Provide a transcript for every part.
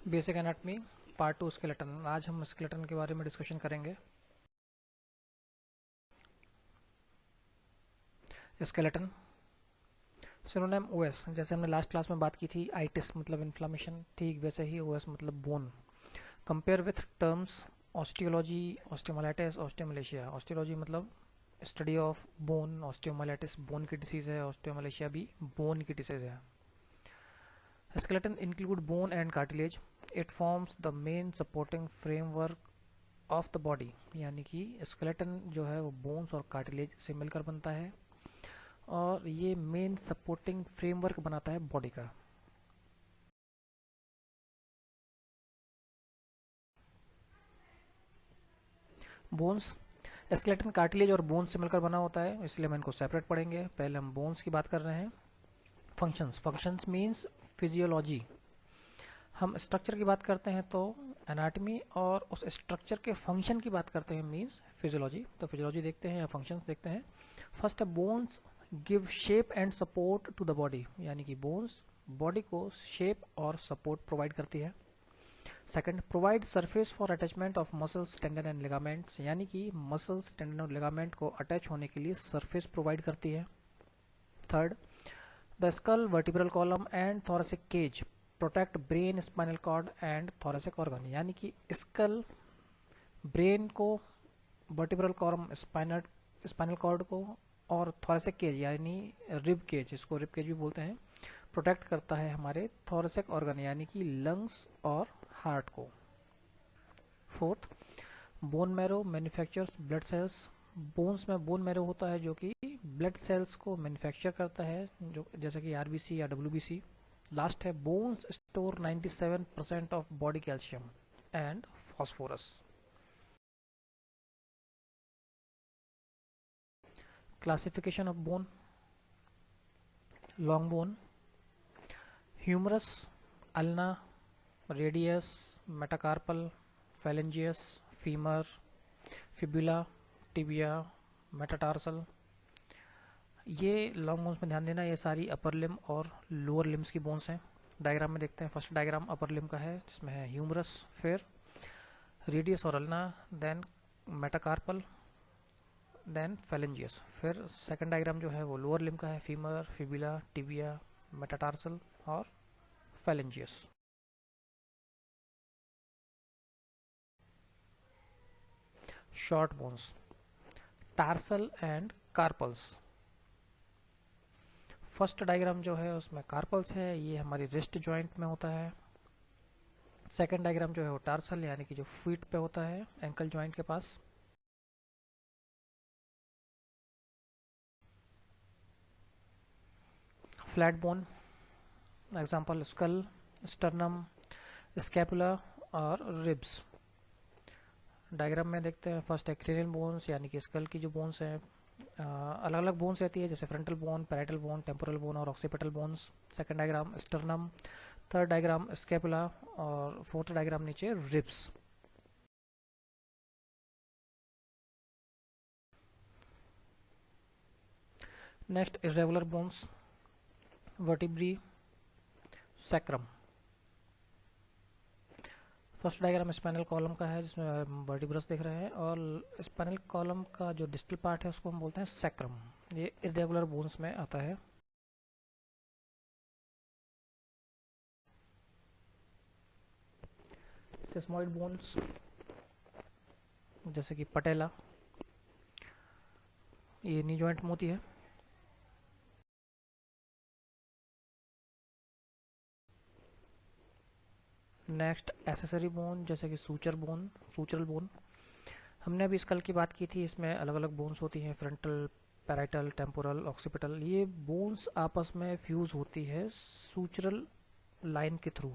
Basic anatomy part 2 skeleton. आज हम skeleton के बारे में डिस्कशन करेंगे। स्केलेटन सिनोनिम ओएस, जैसे हमने लास्ट क्लास में बात की थी, आइटिस मतलब इन्फ्लामेशन, ठीक वैसे ही ओएस मतलब bone. Compare with terms osteology, osteomyelitis, osteomalacia. Osteology मतलब study of bone, osteomyelitis bone की डिसीज है, ऑस्टियोमलेशिया भी बोन की डिसीज है। Skeleton include bone and cartilage. It forms the main supporting framework of the body. यानी कि skeleton जो है वो bones और cartilage से मिलकर बनता है और ये main supporting framework बनाता है body का। bones, skeleton cartilage और bones से मिलकर बना होता है, इसलिए हम इनको separate पढ़ेंगे। पहले हम bones की बात कर रहे हैं। functions means physiology। हम स्ट्रक्चर की बात करते हैं तो एनाटॉमी, और उस स्ट्रक्चर के फंक्शन की बात करते हैं मींस फिजियोलॉजी। तो फिजियोलॉजी देखते हैं या फंक्शंस देखते हैं। फर्स्ट है bones give shape and support to the body, यानी कि बोन्स बॉडी को शेप और सपोर्ट प्रोवाइड करती है। Second, provide surface for attachment of muscles, tendon and ligaments, यानी कि मसल्स, टेंडन और लिगामेंट को अटैच होने के लिए सरफेस प्रोवाइड करती है। Third, the skull, vertebral column and thoracic cage protect brain, spinal cord and thoracic organ, यानी कि स्कल ब्रेन को, वर्टिब्रल कॉलम स्पाइनल कॉर्ड को, और थोरेसिक केज यानी रिब केज, इसको रिब केज भी बोलते हैं, प्रोटेक्ट करता है हमारे थोरेसिक ऑर्गन यानी कि लंग्स और हार्ट को। Fourth, bone marrow manufactures blood cells. Bones में बोन मैरो होता है जो कि ब्लड सेल्स को मैन्युफैक्चर करता है, जो जैसे कि आरबीसी या डब्ल्यूबीसी। लास्ट है, bones store 97% of body calcium and phosphorus. Classification of bone: long bone, humerus, ulna, radius, metacarpal, phalanges, femur, fibula, tibia, metatarsal. ये लॉन्ग बोन्स में ध्यान देना, ये सारी अपर लिम और लोअर लिम्स की बोन्स हैं। डायग्राम में देखते हैं। फर्स्ट डायग्राम अपर लिम का है जिसमें है ह्यूमरस, फिर रेडियस और अल्ना, देन मेटाकार्पल, देन फेलेंजियस। फिर सेकंड डायग्राम जो है वो लोअर लिम का है, फीमर, फिबुला, टिबिया, मेटाटार्सल और phalanges. Short bones: tarsal and carpals. First diagram जो है उसमें कार्पल्स है, ये हमारी रिस्ट जॉइंट में होता है। सेकंड डायग्राम जो है वो टार्सल यानी कि जो फीट पे होता है, एंकल जॉइंट के पास। Flat bone example skull, sternum, scapula और रिब्स। डायग्राम में देखते हैं। फर्स्ट है क्रेनियल बोन्स यानी कि स्कल की जो बोन्स हैं, अलग अलग बोन्स रहती है जैसे frontal bone, parietal bone, temporal bone और occipital bones. Second diagram sternum, third diagram scapula और फोर्थ डायग्राम नीचे ribs. Next irregular bones, vertebrae, sacrum. First diagram spinal column का है जिसमें वर्टिब्रस दिख रहे हैं, और स्पाइनल कॉलम का जो डिस्टल पार्ट है उसको हम बोलते हैं सैक्रम। ये इरेगुलर बोन्स में आता है। सिस्मोइड बोन्स जैसे कि पटेला, ये नी जॉइंट में होती है। नेक्स्ट एसेसरी बोन जैसे कि सूचरल बोन। हमने अभी स्कल की बात की थी, इसमें अलग अलग बोन्स होती हैं, फ्रंटल, पैराइटल, टेम्पोरल, ऑक्सीपिटल। ये बोन्स आपस में फ्यूज होती है सूचरल लाइन के थ्रू।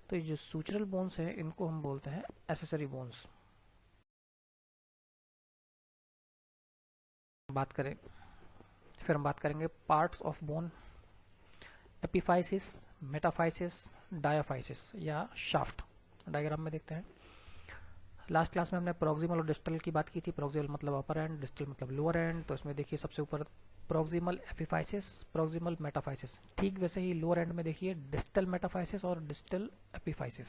तो ये जो सूचरल बोन्स हैं इनको हम बोलते हैं एसेसरी बोन्स। फिर हम बात करेंगे parts of bone: epiphysis, metaphysis, diaphysis या शाफ्ट। डायग्राम में देखते हैं। लास्ट क्लास में हमने प्रोक्सिमल और डिस्टल की बात की थी। प्रोक्सिमल मतलब अपर एंड, डिस्टल मतलब लोअर एंड। तो इसमें देखिए सबसे ऊपर प्रोक्सिमल एपिफाइसिस, प्रोक्सिमल मेटाफाइसिस। ठीक वैसे ही लोअर एंड में देखिए डिस्टल मेटाफाइसिस और डिस्टल एपिफाइसिस।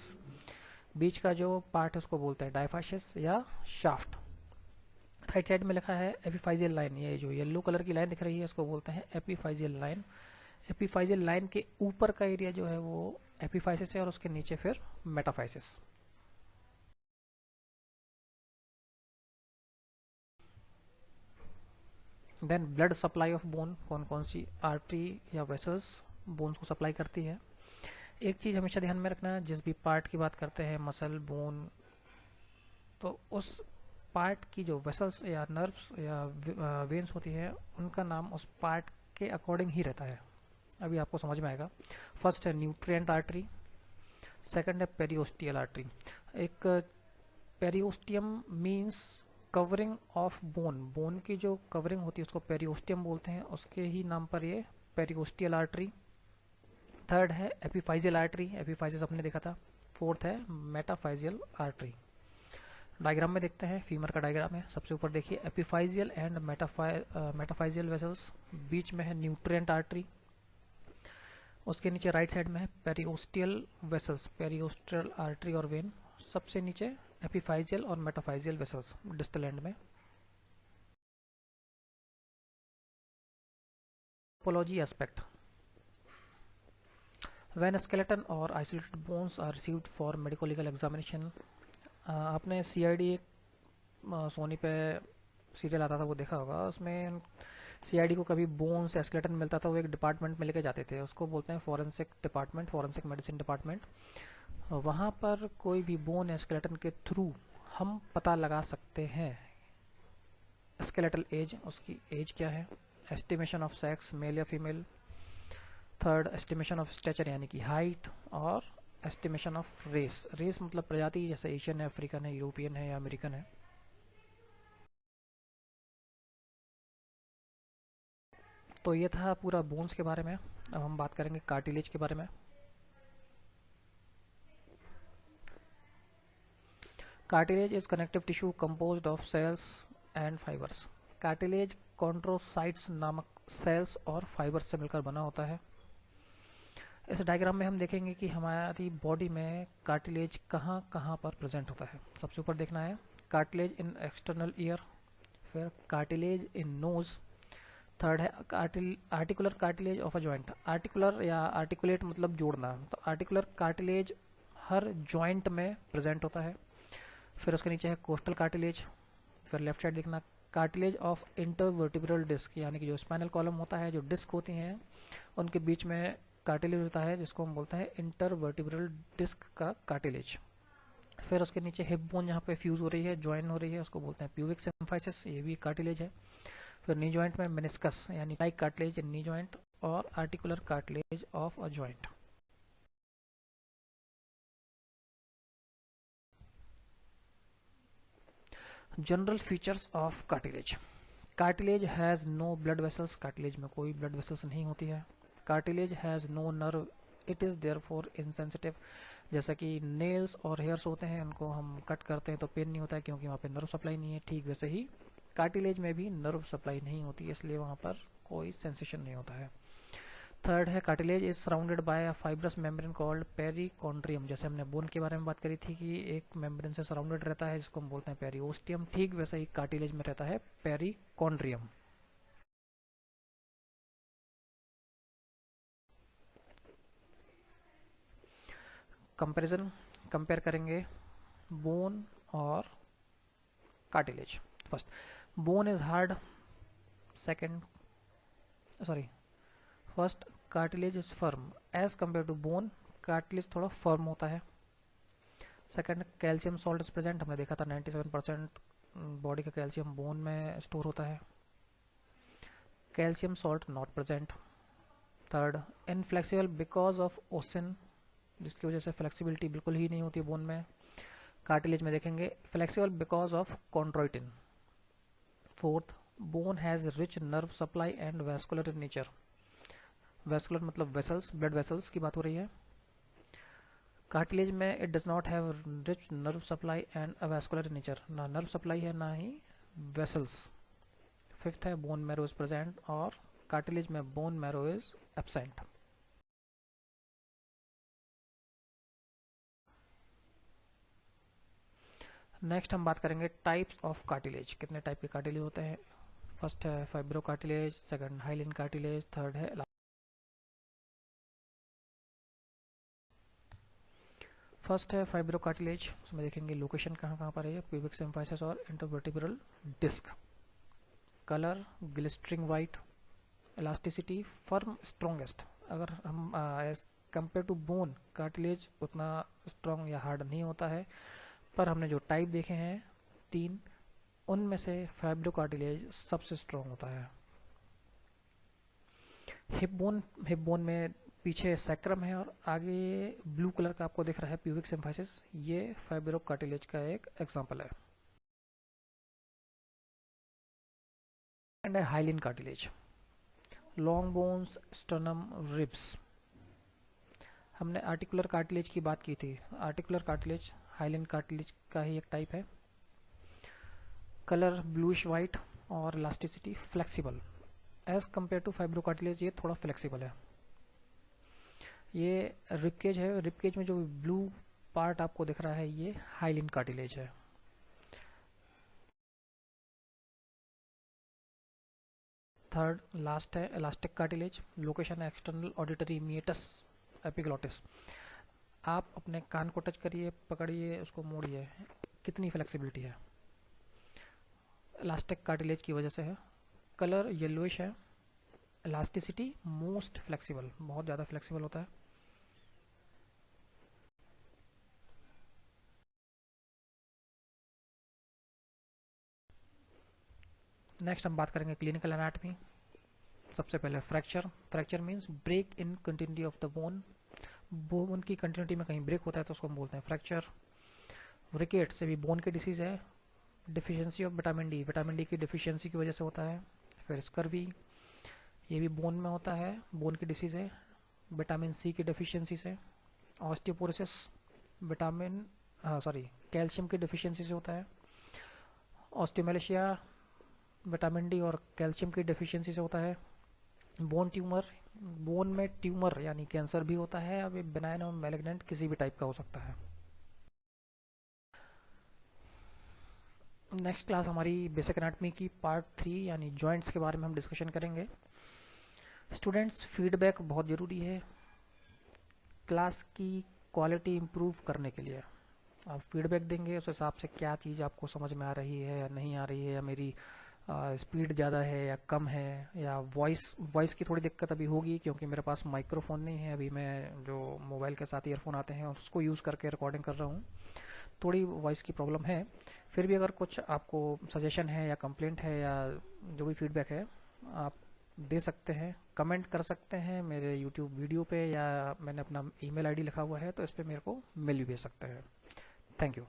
बीच का जो पार्ट है उसको बोलते हैं डायफाइसिस या शाफ्ट। राइट साइड में लिखा है एपिफाइजियल लाइन, ये जो येलो कलर की लाइन दिख रही है इसको बोलते हैं एपिफाइजियल लाइन। एपिफाइजियल लाइन के ऊपर का एरिया जो है वो एपिफाइसिस है और उसके नीचे फिर metaphysis. Then blood supply of bone, कौन कौन सी आर्टरी या वेसल्स बोन्स को सप्लाई करती है। एक चीज हमेशा ध्यान में रखना, जिस भी पार्ट की बात करते हैं मसल बोन, तो उस पार्ट की जो वेसल्स या नर्व्स या वेन्स होती है उनका नाम उस पार्ट के अकॉर्डिंग ही रहता है। अभी आपको समझ में आएगा। फर्स्ट है न्यूट्रिएंट आर्टरी, सेकंड है पेरियोस्टियल आर्टरी। एक periosteum means covering of bone, bone की जो कवरिंग होती है उसको पेरियोस्टियम बोलते हैं, उसके ही नाम पर ये पेरियोस्टियल आर्टरी। थर्ड है एपिफाइजियल आर्टरी, एपिफाइसिस अपने देखा था। फोर्थ है मेटाफाइजियल आर्टरी। डायग्राम में देखते हैं, फीमर का डायग्राम है। सबसे ऊपर देखिए एपिफाइजियल एंड मेटाफाइजियल वेसल्स, बीच में है न्यूट्रिएंट आर्टरी, उसके नीचे राइट साइड में है पेरियोस्टियल वेसल्स, पेरियोस्टियल आर्टरी और वेन, सबसे नीचे एपिफाइजियल और मेटाफाइजियल वेसल्स डिस्टल एंड में। टोपोलॉजी एस्पेक्ट, व्हेन स्केलेटन और isolated bones are received for medico legal examination. आपने सीआईडी सोनी पे सीरियल आता था वो देखा होगा, उसमें सीआईडी को कभी बोन्स या स्केलेटन मिलता था वो एक डिपार्टमेंट में लेके जाते थे, उसको बोलते हैं forensic department, forensic medicine department. वहाँ पर कोई भी बोन या स्केलेटन के थ्रू हम पता लगा सकते हैं स्केलेटल एज, उसकी एज क्या है, एस्टिमेशन ऑफ सेक्स मेल या female, third estimation of stature यानी कि हाइट, और एस्टिमेशन ऑफ रेस, रेस मतलब प्रजाति, जैसे एशियन है, अफ्रीकन है, यूरोपियन है या अमेरिकन है। तो ये था पूरा बोन्स के बारे में। अब हम बात करेंगे कार्टिलेज के बारे में। Cartilage is connective tissue composed of cells and fibres. Cartilage chondrocytes नामक सेल्स और फाइबर्स से मिलकर बना होता है। इस डायग्राम में हम देखेंगे कि हमारी बॉडी में कार्टिलेज कहाँ कहाँ पर प्रेजेंट होता है। सबसे ऊपर देखना है कार्टिलेज इन एक्सटर्नल ईयर, फिर कार्टिलेज इन नोज, थर्ड है articular cartilage of a joint. Articular या आर्टिकुलेट मतलब जोड़ना, तो आर्टिकुलर कार्टिलेज हर जॉइंट में प्रेजेंट होता है। फिर उसके नीचे है कोस्टल कार्टिलेज। फिर लेफ्ट साइड देखना कार्टिलेज ऑफ इंटरवर्टिब्रल डिस्क, यानी कि जो स्पाइनल कॉलम होता है, जो डिस्क होती हैं उनके बीच में कार्टिलेज होता है जिसको हम बोलते हैं इंटरवर्टिब्रल डिस्क का कार्टिलेज। फिर उसके नीचे हिप बोन जहाँ पे फ्यूज हो रही है, ज्वाइन हो रही है, उसको बोलते हैं प्यूबिक सिम्फाइसिस, ये भी कार्टिलेज है। फिर नी जॉइंट में मेनिस्कस यानी टाइक कार्टिलेज इन नी जॉइंट, और articular cartilage of a joint. General features of cartilage. Cartilage has no blood vessels, cartilage में कोई ब्लड वेसल्स नहीं होती है। Cartilage has no nerve, it is therefore insensitive. जैसा कि नेल्स और हेयर्स होते हैं, उनको हम कट करते हैं तो पेन नहीं होता है क्योंकि वहाँ पे नर्व सप्लाई नहीं है, ठीक वैसे ही कार्टिलेज में भी नर्व सप्लाई नहीं होती है, इसलिए वहाँ पर कोई सेंसेशन नहीं होता है। थर्ड है cartilage is surrounded by a fibrous membrane called perichondrium. जैसे हमने बोन के बारे में बात करी थी कि एक मेम्ब्रेन से सराउंडेड रहता है जिसको हम बोलते हैं पेरिओस्टियम, ठीक वैसे ही कार्टिलेज में रहता है पेरिकॉन्ड्रियम। कंपैरिजन, कंपेयर करेंगे बोन और cartilage. First, bone is hard, second sorry first cartilage is firm as compare to bone, cartilage थोड़ा फर्म होता है। Second, calcium salt is present, हमने देखा था 97% बॉडी का कैल्शियम बोन में स्टोर होता है। Calcium salt not present. Third, inflexible because of ossein, जिसकी वजह से फ्लेक्सिबिलिटी बिल्कुल ही नहीं होती बोन में। कार्टिलेज में देखेंगे flexible because of chondroitin. Fourth, bone has rich nerve supply and vascular in nature. Vascular मतलब वेसल्स, ब्लड वेसल्स की बात हो रही है। कार्टिलेज में it does not have rich nerve supply and a vascular in nature, ना nerve supply है ना ही वेसल्स। फिफ्थ है बोन मैरो इज प्रेजेंट और कार्टिलेज में bone marrow is absent. Next हम बात करेंगे टाइप्स ऑफ कार्टिलेज, कितने टाइप के कार्टिलेज होते हैं। फर्स्ट है fibro cartilage, second hyaline cartilage, third है फर्स्ट है फाइब्रो कार्टिलेज। उसमें देखेंगे लोकेशन कहाँ कहाँ पर है, प्यूबिक सिम्फाइसिस और intervertebral disc. Colour glistening white, elasticity firm strongest. अगर हम as compare to bone, cartilage उतना स्ट्रॉन्ग या हार्ड नहीं होता है, पर हमने जो टाइप देखे हैं 3, उनमें से फाइब्रो कार्टिलेज सबसे स्ट्रॉन्ग होता है। हिप बोन में पीछे सैक्रम है और आगे ब्लू कलर का आपको दिख रहा है प्यूबिक सिम्फाइसिस, ये फाइब्रो कार्टिलेज का एक एग्जांपल है। एंड है hyaline cartilage, long bones, sternum, ribs. हमने आर्टिकुलर कार्टिलेज की बात की थी। आर्टिकुलर कार्टिलेज हाइलिन कार्टिलेज का ही एक टाइप है। कलर ब्लूइश वाइट और elasticity flexible. As compare to fibro cartilage ये थोड़ा फ्लेक्सिबल है। ये रिबकेज है, रिबकेज में जो ब्लू पार्ट आपको दिख रहा है ये हाइलिन कार्टिलेज है। थर्ड लास्ट है इलास्टिक कार्टिलेज, लोकेशन है एक्सटर्नल ऑडिटरी मीएटस एपिग्लॉटिस। आप अपने कान को टच करिए, पकड़िए, उसको मोड़िए, कितनी फ्लेक्सिबिलिटी है, इलास्टिक कार्टिलेज की वजह से है। कलर येलोइश है, इलास्टिसिटी मोस्ट फ्लेक्सिबल, बहुत ज़्यादा फ्लेक्सिबल होता है। नेक्स्ट हम बात करेंगे क्लिनिकल एनाटॉमी। सबसे पहले fracture. Fracture means break in continuity of the bone. Bone की कंटिन्यूटी में कहीं ब्रेक होता है तो उसको हम बोलते हैं फ्रैक्चर। रिकेट से भी बोन की डिसीज है। Deficiency of vitamin D, vitamin D की डिफिशियंसी की वजह से होता है। फिर स्कर्वी, ये भी बोन में होता है, बोन की डिसीज है, विटामिन सी की डिफिशियंसी से। ऑस्टियोपोरोसिस विटामिन कैल्शियम की डिफिशियंसी से होता है। ऑस्टियोमेलेशिया विटामिन डी और कैल्शियम की डिफिशियंसी से होता है। बोन ट्यूमर, बोन में ट्यूमर यानी कैंसर भी होता है, अब ये बेनाइन और मैलिग्नेंट किसी भी टाइप का हो सकता है। नेक्स्ट क्लास हमारी बेसिक एनाटॉमी की पार्ट 3 यानी जॉइंट्स के बारे में हम डिस्कशन करेंगे। स्टूडेंट्स फीडबैक बहुत ज़रूरी है क्लास की क्वालिटी इम्प्रूव करने के लिए। आप फीडबैक देंगे उस हिसाब से क्या चीज़ आपको समझ में आ रही है या नहीं आ रही है, या मेरी स्पीड ज़्यादा है या कम है, या वॉइस की थोड़ी दिक्कत अभी होगी क्योंकि मेरे पास माइक्रोफोन नहीं है। अभी मैं जो मोबाइल के साथ ईयरफोन आते हैं उसको यूज़ करके रिकॉर्डिंग कर रहा हूँ, थोड़ी वॉइस की प्रॉब्लम है। फिर भी अगर कुछ आपको सजेशन है या कंप्लेंट है या जो भी फीडबैक है आप दे सकते हैं, कमेंट कर सकते हैं मेरे यूट्यूब वीडियो पे, या मैंने अपना ईमेल आईडी लिखा हुआ है तो इस पर मेरे को मेल भी भेज सकते हैं। Thank you.